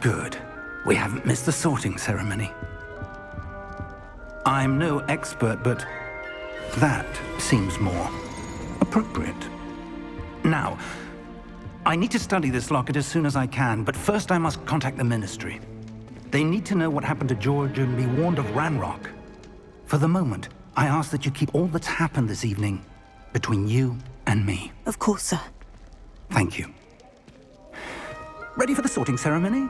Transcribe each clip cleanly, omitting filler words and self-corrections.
Good. We haven't missed the sorting ceremony. I'm no expert, but that seems more appropriate. Now, I need to study this locket as soon as I can, but first I must contact the Ministry. They need to know what happened to George and be warned of Ranrock. For the moment, I ask that you keep all that's happened this evening between you and me. Of course, sir. Thank you. Ready for the sorting ceremony?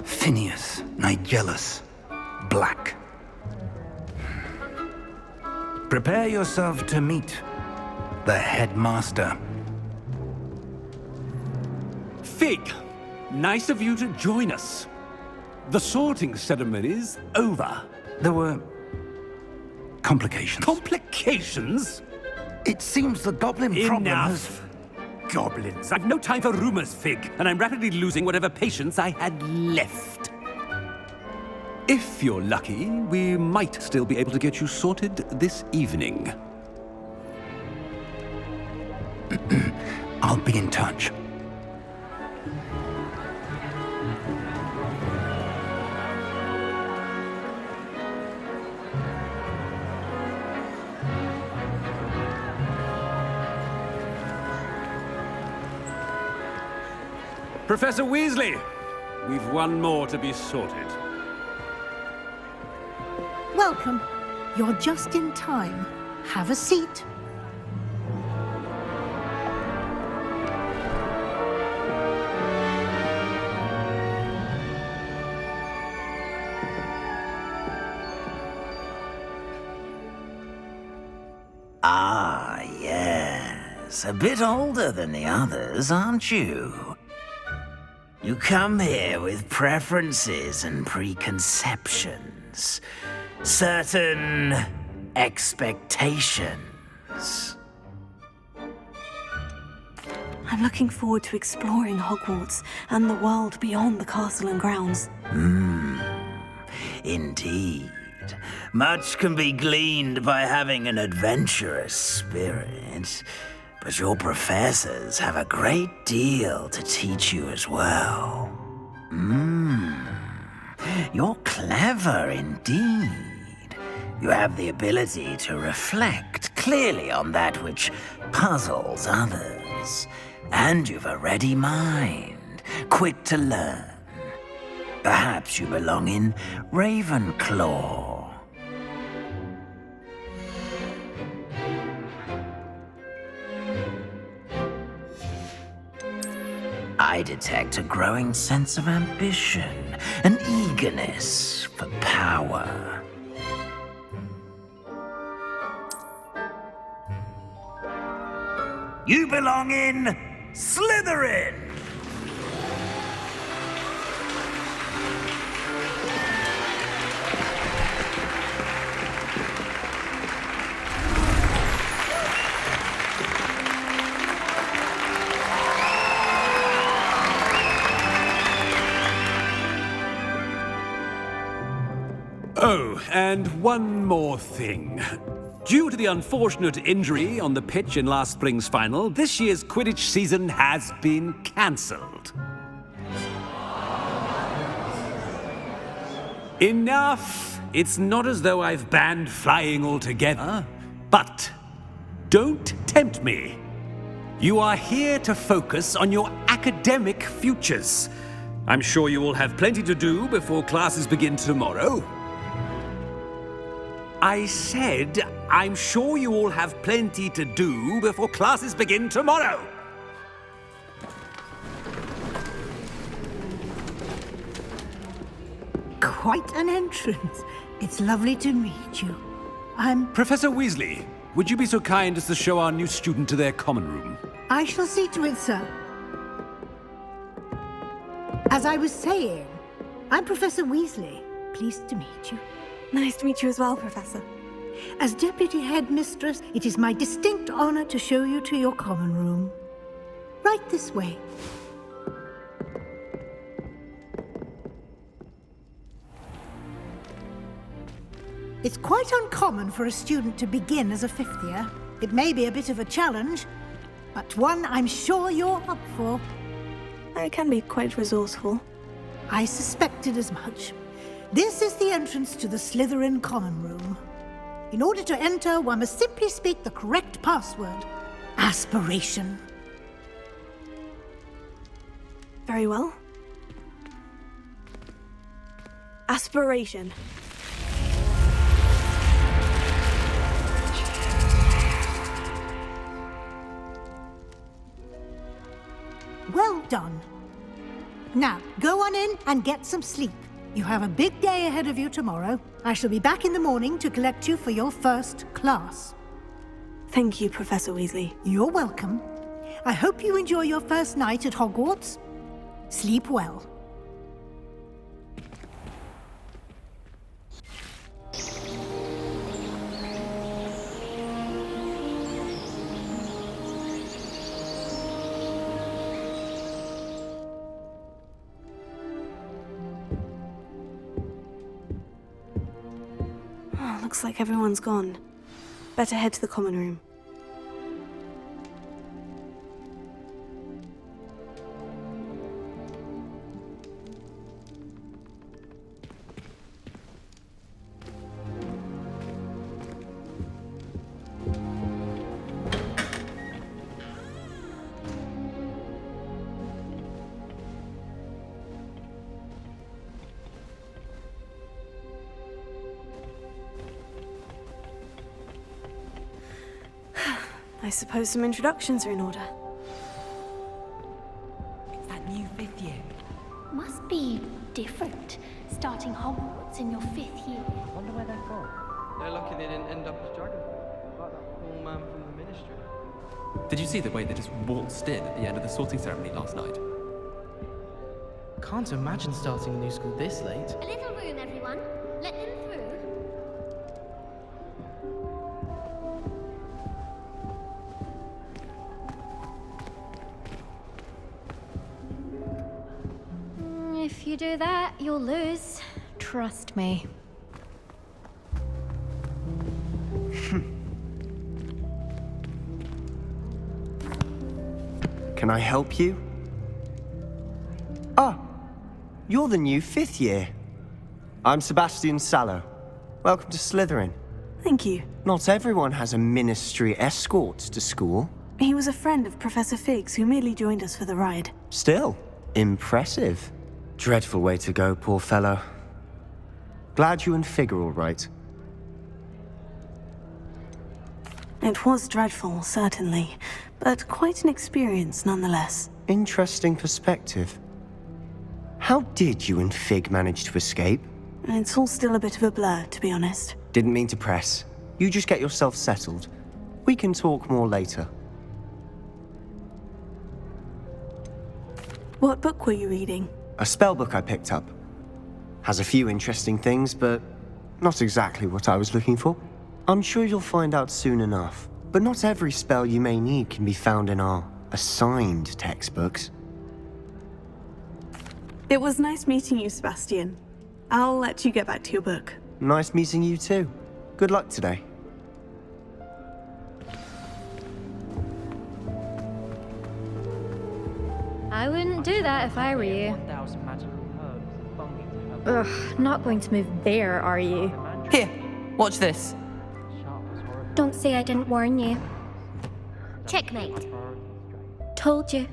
Phineas, Nigellus, Black. Prepare yourself to meet the headmaster. Fig, nice of you to join us. The sorting ceremony's over. There were complications. Complications? It seems the goblin problem has... Enough. Goblins. I've no time for rumors, Fig, and I'm rapidly losing whatever patience I had left. If you're lucky, we might still be able to get you sorted this evening. I'll be in touch. Professor Weasley, we've one more to be sorted. Welcome. You're just in time. Have a seat. Ah, yes. A bit older than the others, aren't you? You come here with preferences and preconceptions. Certain expectations. I'm looking forward to exploring Hogwarts and the world beyond the castle and grounds. Indeed. Much can be gleaned by having an adventurous spirit, but your professors have a great deal to teach you as well. You're clever indeed. You have the ability to reflect clearly on that which puzzles others. And you've a ready mind, quick to learn. Perhaps you belong in Ravenclaw. I detect a growing sense of ambition, an eagerness for power. You belong in Slytherin! Oh, and one more thing. Due to the unfortunate injury on the pitch in last spring's final, this year's Quidditch season has been cancelled. Enough! It's not as though I've banned flying altogether, but don't tempt me. You are here to focus on your academic futures. I'm sure you will have plenty to do before classes begin tomorrow. I said, I'm sure you all have plenty to do before classes begin tomorrow. Quite an entrance. It's lovely to meet you. I'm... Professor Weasley, would you be so kind as to show our new student to their common room? I shall see to it, sir. As I was saying, I'm Professor Weasley. Pleased to meet you. Nice to meet you as well, Professor. As Deputy Headmistress, it is my distinct honor to show you to your common room. Right this way. It's quite uncommon for a student to begin as a fifth year. It may be a bit of a challenge, but one I'm sure you're up for. I can be quite resourceful. I suspected as much. This is the entrance to the Slytherin common room. In order to enter, one must simply speak the correct password. Aspiration. Very well. Aspiration. Well done. Now, go on in and get some sleep. You have a big day ahead of you tomorrow. I shall be back in the morning to collect you for your first class. Thank you, Professor Weasley. You're welcome. I hope you enjoy your first night at Hogwarts. Sleep well. Looks like everyone's gone. Better head to the common room. I suppose some introductions are in order. It's that new fifth year. Must be different, starting Hogwarts in your 5th year. I wonder where they're from. They're lucky they didn't end up as Dragonfly, like that poor man from the Ministry. Did you see the way they just waltzed in at the end of the sorting ceremony last night? Can't imagine starting a new school this late. A little room, everyone. Let them through. If you do that, you'll lose. Trust me. Can I help you? Ah, you're the new 5th year. I'm Sebastian Sallow. Welcome to Slytherin. Thank you. Not everyone has a ministry escort to school. He was a friend of Professor Fig's who merely joined us for the ride. Still, impressive. Dreadful way to go, poor fellow. Glad you and Fig are all right. It was dreadful, certainly, but quite an experience nonetheless. Interesting perspective. How did you and Fig manage to escape? It's all still a bit of a blur, to be honest. Didn't mean to press. You just get yourself settled. We can talk more later. What book were you reading? A spell book I picked up. Has a few interesting things, but not exactly what I was looking for. I'm sure you'll find out soon enough. But not every spell you may need can be found in our assigned textbooks. It was nice meeting you, Sebastian. I'll let you get back to your book. Nice meeting you too. Good luck today. I wouldn't do that if I were you. 1,000 magical herbs, fungi to help. Ugh, not going to move there, are you? Here, watch this. Sharp was horrible. Don't say I didn't warn you. Checkmate. Told you.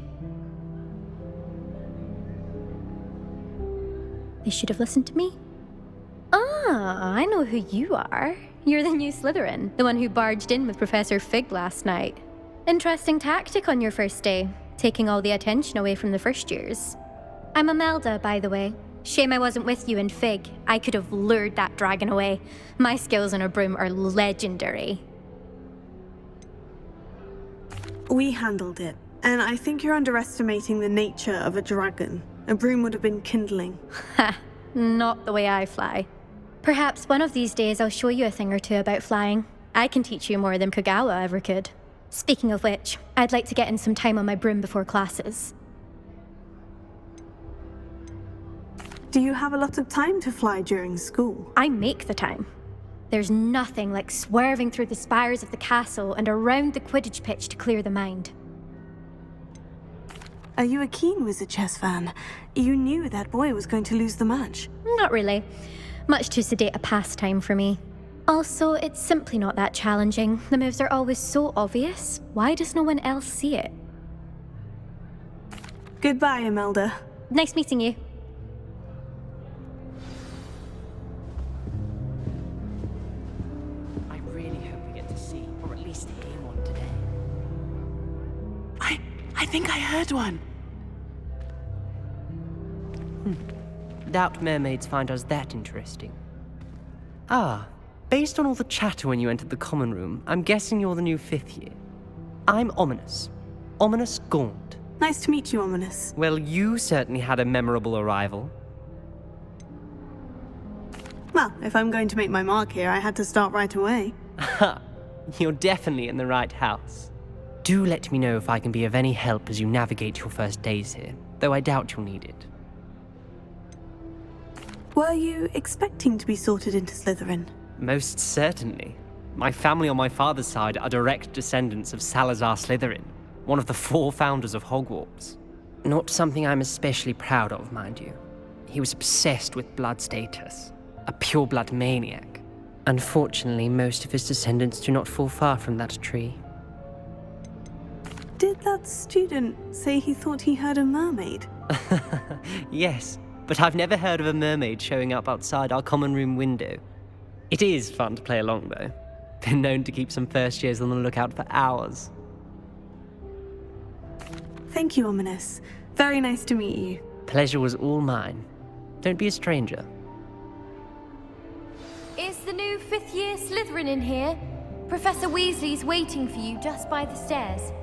They should have listened to me. Ah, I know who you are. You're the new Slytherin, the one who barged in with Professor Fig last night. Interesting tactic on your first day, taking all the attention away from the first years. I'm Imelda, by the way. Shame I wasn't with you and Fig. I could have lured that dragon away. My skills on a broom are legendary. We handled it, and I think you're underestimating the nature of a dragon. A broom would have been kindling. Ha! Not the way I fly. Perhaps one of these days I'll show you a thing or two about flying. I can teach you more than Kogawa ever could. Speaking of which, I'd like to get in some time on my broom before classes. Do you have a lot of time to fly during school? I make the time. There's nothing like swerving through the spires of the castle and around the Quidditch pitch to clear the mind. Are you a keen Wizard chess fan? You knew that boy was going to lose the match. Not really. Much too sedate a pastime for me. Also, it's simply not that challenging. The moves are always so obvious. Why does no one else see it? Goodbye, Imelda. Nice meeting you. I really hope we get to see, or at least hear one today. I think I heard one. Doubt mermaids find us that interesting. Ah, based on all the chatter when you entered the common room, I'm guessing you're the new 5th year. I'm Ominous. Ominous Gaunt. Nice to meet you, Ominous. Well, you certainly had a memorable arrival. Well, if I'm going to make my mark here, I had to start right away. Ha! You're definitely in the right house. Do let me know if I can be of any help as you navigate your first days here, though I doubt you'll need it. Were you expecting to be sorted into Slytherin? Most certainly. My family on my father's side are direct descendants of Salazar Slytherin, one of the 4 founders of Hogwarts. Not something I'm especially proud of, mind you. He was obsessed with blood status, a pure-blood maniac. Unfortunately, most of his descendants do not fall far from that tree. Did that student say he thought he heard a mermaid? Yes, but I've never heard of a mermaid showing up outside our common room window. It is fun to play along, though. Been known to keep some first years on the lookout for hours. Thank you, Ominous. Very nice to meet you. Pleasure was all mine. Don't be a stranger. Is the new 5th year Slytherin in here? Professor Weasley's waiting for you just by the stairs.